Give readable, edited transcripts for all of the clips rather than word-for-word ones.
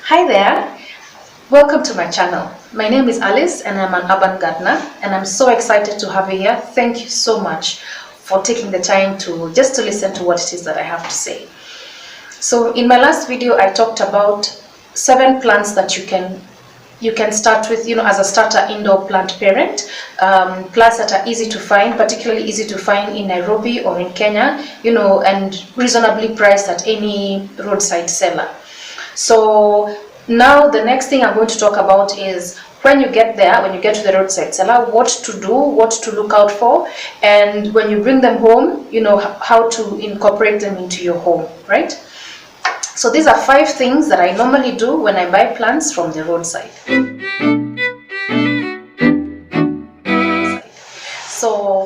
Hi there, welcome to my channel. My name is Alice and I'm an urban gardener and I'm so excited to have you here. Thank you so much for taking the time to listen to what it is that I have to say. So in my last video I talked about 7 plants that you can start with, as a starter indoor plant parent. Plants that are easy to find, particularly easy to find in Nairobi or in Kenya, and reasonably priced at any roadside seller. So now the next thing I'm going to talk about is when you get there, when you get to the roadside seller, what to do, what to look out for, and when you bring them home, how to incorporate them into your home, right? So these are 5 things that I normally do when I buy plants from the roadside. So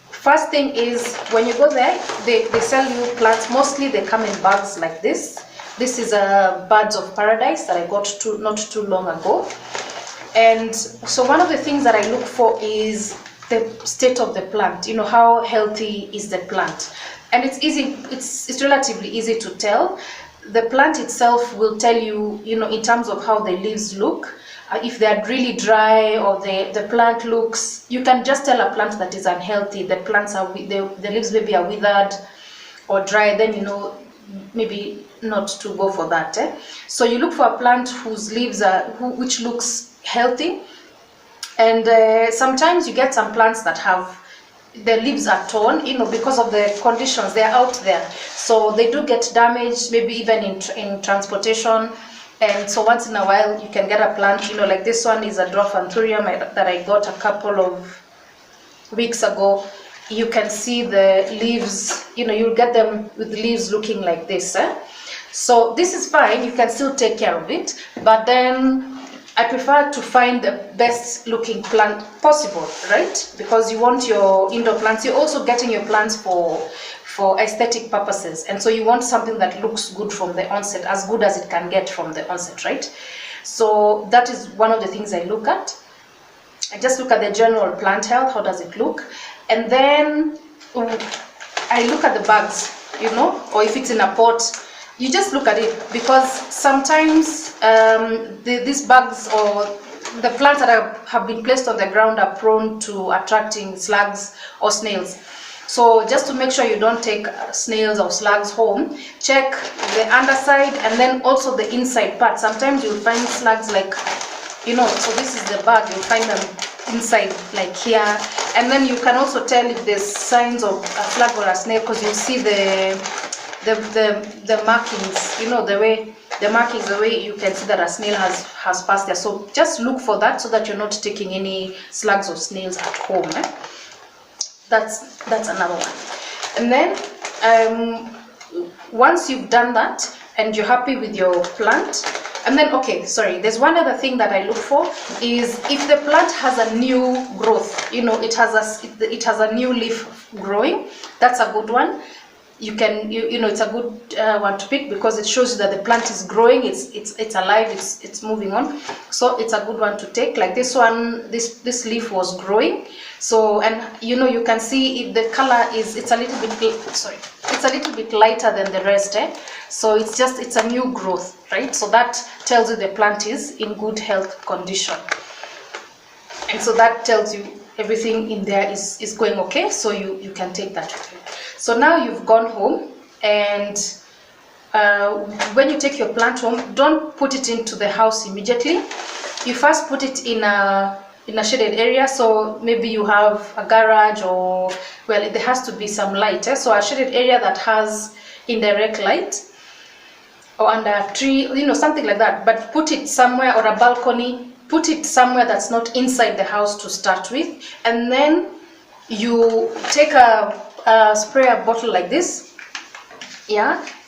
first thing is, when you go there, they sell you plants. Mostly they come in bags like this. This is a Birds of Paradise that I got not too long ago. And so one of the things that I look for is the state of the plant. How healthy is the plant? And it's easy, it's relatively easy to tell. The plant itself will tell you, in terms of how the leaves look. If they're really dry or the plant looks, you can just tell a plant that is unhealthy. The leaves maybe are withered or dry, then maybe not to go for that. So you look for a plant whose leaves which looks healthy. And sometimes you get some plants that have the leaves are torn, because of the conditions, they're out there, so they do get damaged, maybe even in transportation. And so once in a while you can get a plant, like this one is a dwarf anthurium that I got a couple of weeks ago. You can see the leaves, you'll get them with the leaves looking like this. So this is fine, you can still take care of it, but then I prefer to find the best looking plant possible, right? Because you want your indoor plants, you're also getting your plants for aesthetic purposes, and so you want something that looks good from the onset, as good as it can get from the onset, right? So that is one of the things I look at. I just look at the general plant health, how does it look, and then I look at the bags, or if it's in a pot, you just look at it, because sometimes these bugs or the plants that have been placed on the ground are prone to attracting slugs or snails. So just to make sure you don't take snails or slugs home, check the underside and then also the inside part. Sometimes you'll find slugs like, so this is the bag, you'll find them inside like here. And then you can also tell if there's signs of a slug or a snail, because you'll see the markings, the way you can see that a snail has passed there. So just look for that, so that you're not taking any slugs or snails at home. That's another one. And then once you've done that and you're happy with your plant, and then there's one other thing that I look for, is if the plant has a new growth, it has a new leaf growing. That's a good one. It's a good one to pick, because it shows you that the plant is growing, it's alive, it's moving on. So it's a good one to take. Like this one, this leaf was growing. So, and you can see if the color it's a little bit lighter than the rest. So it's a new growth, right? So that tells you the plant is in good health condition, and so that tells you everything in there is going okay, so you can take that with you. So now you've gone home, and when you take your plant home, don't put it into the house immediately. You first put it in a shaded area. So maybe you have a garage, or there has to be some light. So a shaded area that has indirect light, or under a tree, something like that. But put it somewhere, or a balcony. Put it somewhere that's not inside the house to start with, and then you take a sprayer bottle like this,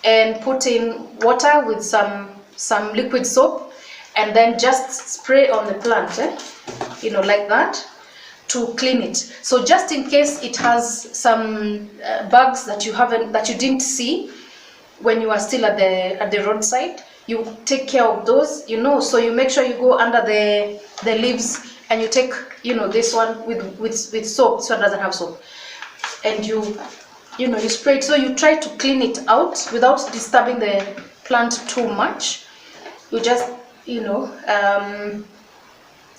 and put in water with some liquid soap, and then just spray on the plant, like that, to clean it. So just in case it has some bugs that you didn't see when you are still at the roadside, you take care of those, so you make sure you go under the leaves, and you take this one with soap. This one doesn't have soap, and you spray it. So you try to clean it out without disturbing the plant too much. you just, you know,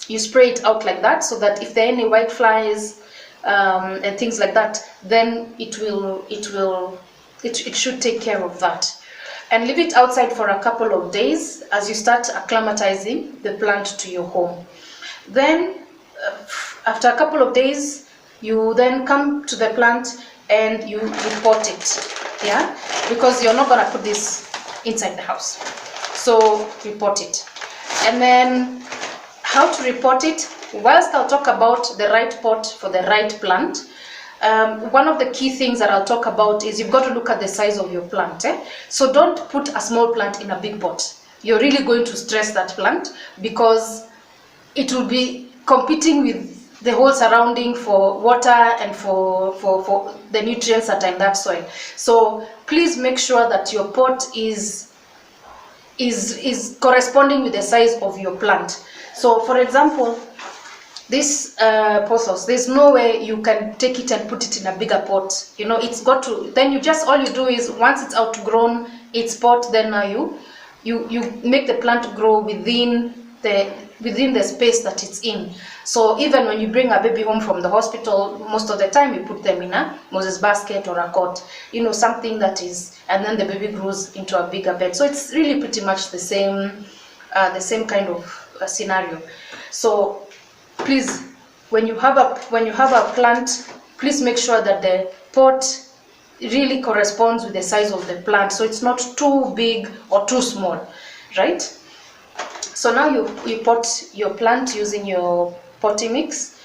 you spray it out like that, so that if there are any white flies and things like that, then it should take care of that. And leave it outside for a couple of days as you start acclimatizing the plant to your home. Then after a couple of days, you then come to the plant and you repot it, yeah, because you're not gonna put this inside the house, so repot it. And then how to repot it, whilst I'll talk about the right pot for the right plant, one of the key things that I'll talk about is you've got to look at the size of your plant. So don't put a small plant in a big pot. You're really going to stress that plant, because it will be competing with the whole surrounding for water and for the nutrients that are in that soil. So please make sure that your pot is corresponding with the size of your plant. So for example, this pothos, there's no way you can take it and put it in a bigger pot. You know, it's got to, then you just, all you do is once it's outgrown its pot, then now you make the plant grow within the space that it's in. So even when you bring a baby home from the hospital, most of the time you put them in a Moses basket or a cot, you know, something that is, and then the baby grows into a bigger bed. So it's really pretty much the same kind of scenario. So please, when you have a plant, please make sure that the pot really corresponds with the size of the plant, so it's not too big or too small, right? So now you pot your plant using your potting mix,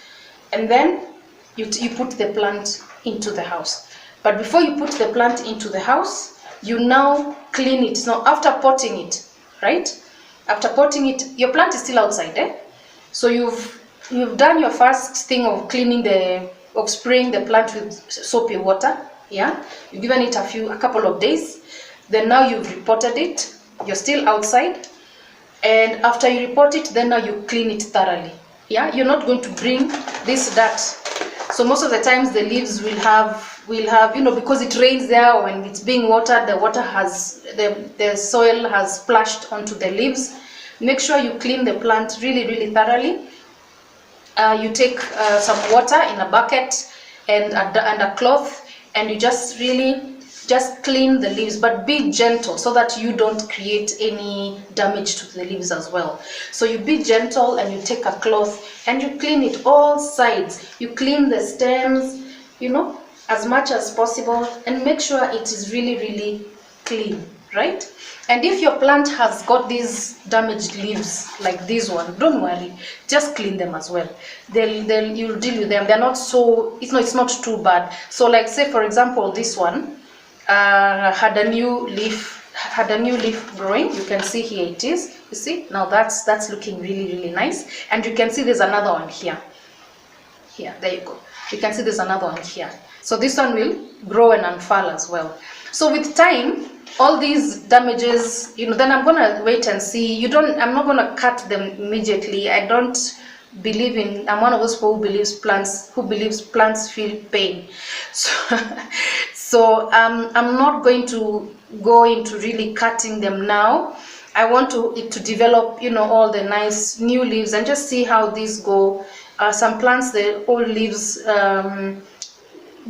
and then you put the plant into the house. But before you put the plant into the house, you now clean it. Now after potting it, right? After potting it, your plant is still outside, So you've done your first thing of cleaning of spraying the plant with soapy water, yeah? You've given it a couple of days. Then now you've repotted it. You're still outside. And after you repot it, then now you clean it thoroughly, yeah? You're not going to bring this dirt. So most of the times the leaves will have, you know, because it rains there, or when it's being watered, the soil has splashed onto the leaves. Make sure you clean the plant really, really thoroughly. You take some water in a bucket and a cloth, and you just clean the leaves, but be gentle so that you don't create any damage to the leaves as well. So you be gentle, and you take a cloth and you clean it all sides. You clean the stems, you know, as much as possible, and make sure it is really, really clean, right? And if your plant has got these damaged leaves like this one, don't worry, just clean them as well. You'll deal with them. They're not so, it's not too bad. So like, say for example, this one had a new leaf growing. You can see here it is. You see, now that's looking really, really nice. And you can see there's another one here. There you go. You can see there's another one here. So this one will grow and unfurl as well. So with time, all these damages, you know, then I'm gonna wait and see. I'm not gonna cut them immediately. I don't believe in, I'm one of those people who believes plants feel pain. So I'm not going to go into really cutting them now. I want it to develop, you know, all the nice new leaves, and just see how these go. Some plants, the old leaves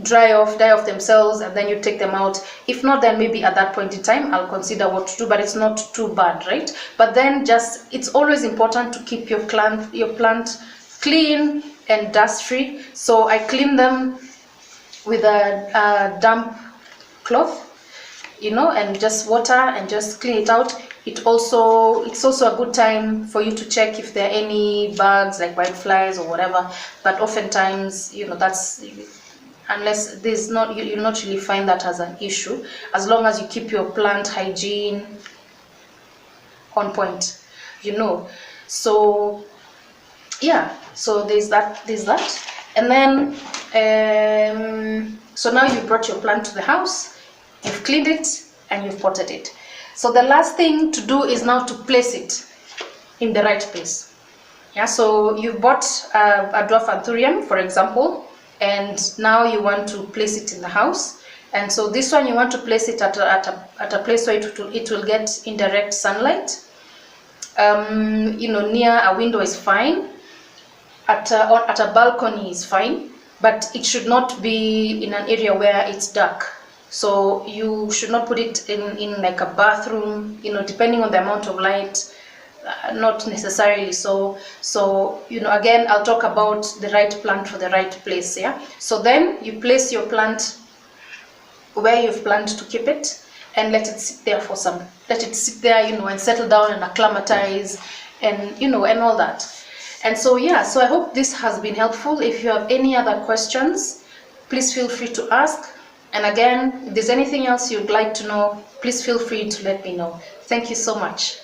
die off themselves, and then you take them out. If not, then maybe at that point in time I'll consider what to do, but it's not too bad, right? But then it's always important to keep your plant clean and dust free. So I clean them with a damp cloth, you know, and just water, and just clean it out. It's also a good time for you to check if there are any bugs like white flies or whatever. But oftentimes, you know, that's, unless there's not, you'll not really find that as an issue, as long as you keep your plant hygiene on point, you know. So yeah, so there's that. And then so now you've brought your plant to the house, you've cleaned it, and you've potted it. So the last thing to do is now to place it in the right place. Yeah, so you've bought a dwarf anthurium, for example, and now you want to place it in the house. And so this one, you want to place it at a place where it will get indirect sunlight. near a window is fine. At a balcony is fine, but it should not be in an area where it's dark. So you should not put it in like a bathroom, depending on the amount of light. Not necessarily. So again, I'll talk about the right plant for the right place. Yeah. So then you place your plant where you've planned to keep it, and let it sit there and settle down and acclimatize, and and all that. And so so I hope this has been helpful. If you have any other questions, please feel free to ask. And again, if there's anything else you'd like to know, please feel free to let me know. Thank you so much.